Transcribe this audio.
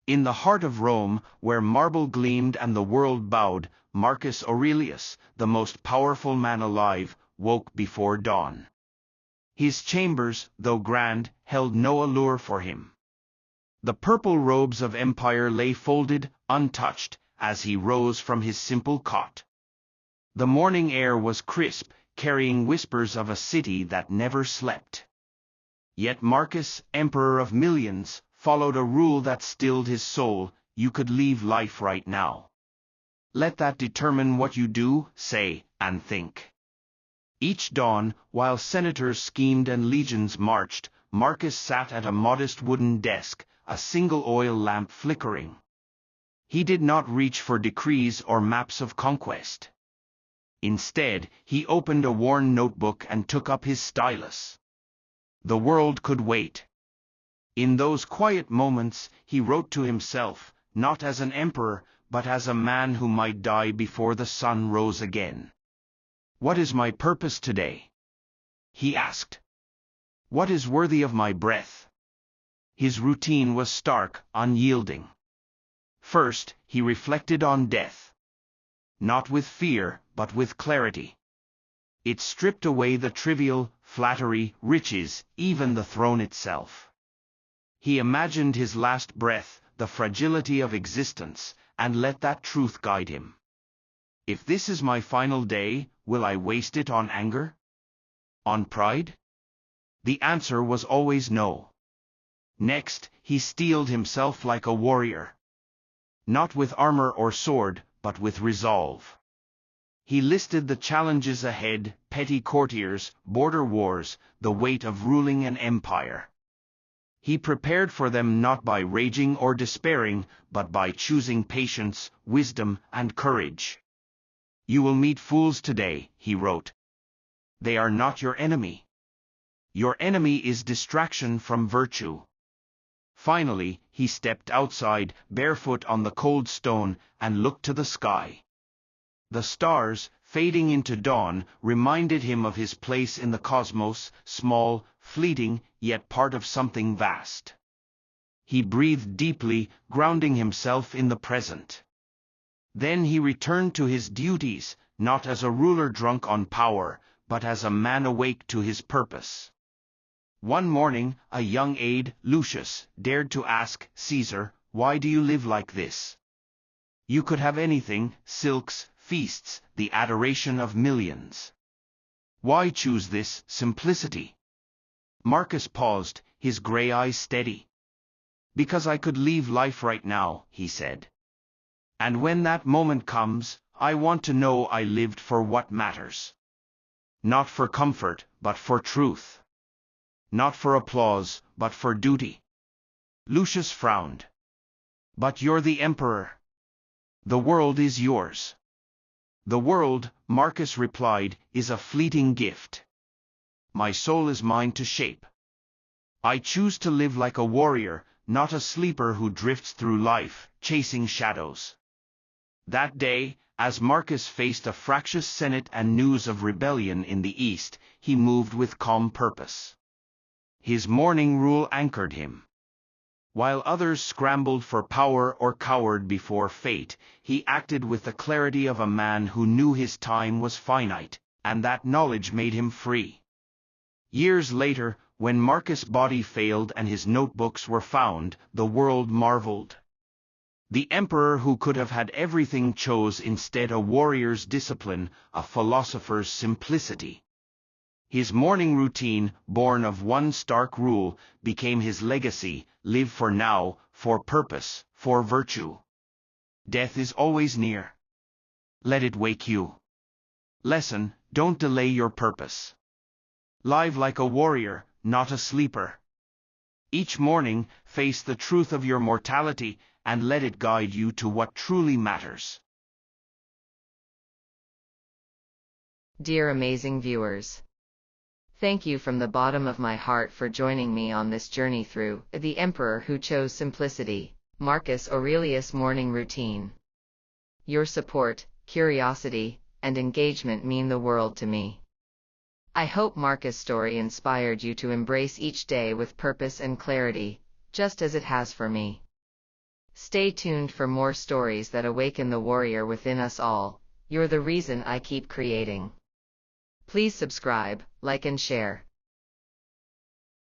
In the heart of Rome, where marble gleamed and the world bowed, Marcus Aurelius, the most powerful man alive, woke before dawn. His chambers, though grand, held no allure for him. The purple robes of empire lay folded, untouched, as he rose from his simple cot. The morning air was crisp, carrying whispers of a city that never slept. Yet Marcus, emperor of millions, followed a rule that stilled his soul: you could leave life right now. Let that determine what you do, say, and think. Each dawn, while senators schemed and legions marched, Marcus sat at a modest wooden desk, a single oil lamp flickering. He did not reach for decrees or maps of conquest. Instead, he opened a worn notebook and took up his stylus. The world could wait. In those quiet moments, he wrote to himself, not as an emperor, but as a man who might die before the sun rose again. "What is my purpose today?" he asked. "What is worthy of my breath?" His routine was stark, unyielding. First, he reflected on death. Not with fear, but with clarity. It stripped away the trivial, flattery, riches, even the throne itself. He imagined his last breath, the fragility of existence, and let that truth guide him. If this is my final day, will I waste it on anger? On pride? The answer was always no. Next, he steeled himself like a warrior. Not with armor or sword, but with resolve. He listed the challenges ahead: petty courtiers, border wars, the weight of ruling an empire. He prepared for them not by raging or despairing, but by choosing patience, wisdom, and courage. "You will meet fools today," he wrote. "They are not your enemy. Your enemy is distraction from virtue." Finally, he stepped outside, barefoot on the cold stone, and looked to the sky. The stars, fading into dawn, reminded him of his place in the cosmos, small, fleeting, yet part of something vast. He breathed deeply, grounding himself in the present. Then he returned to his duties, not as a ruler drunk on power, but as a man awake to his purpose. One morning, a young aide, Lucius, dared to ask Caesar, "Why do you live like this? You could have anything: silks, feasts, the adoration of millions. Why choose this simplicity?" Marcus paused, his gray eyes steady. "Because I could leave life right now," he said. "And when that moment comes, I want to know I lived for what matters. Not for comfort, but for truth. Not for applause, but for duty." Lucius frowned. "But you're the emperor. The world is yours." "The world," Marcus replied, "is a fleeting gift. My soul is mine to shape. I choose to live like a warrior, not a sleeper who drifts through life, chasing shadows." That day, as Marcus faced a fractious Senate and news of rebellion in the East, he moved with calm purpose. His morning rule anchored him. While others scrambled for power or cowered before fate, he acted with the clarity of a man who knew his time was finite, and that knowledge made him free. Years later, when Marcus' body failed and his notebooks were found, the world marveled. The emperor who could have had everything chose instead a warrior's discipline, a philosopher's simplicity. His morning routine, born of one stark rule, became his legacy: live for now, for purpose, for virtue. Death is always near. Let it wake you. Lesson: don't delay your purpose. Live like a warrior, not a sleeper. Each morning, face the truth of your mortality, and let it guide you to what truly matters. Dear amazing viewers, thank you from the bottom of my heart for joining me on this journey through The Emperor Who Chose Simplicity, Marcus Aurelius' Morning Routine. Your support, curiosity, and engagement mean the world to me. I hope Marcus' story inspired you to embrace each day with purpose and clarity, just as it has for me. Stay tuned for more stories that awaken the warrior within us all. You're the reason I keep creating. Please subscribe, like and share.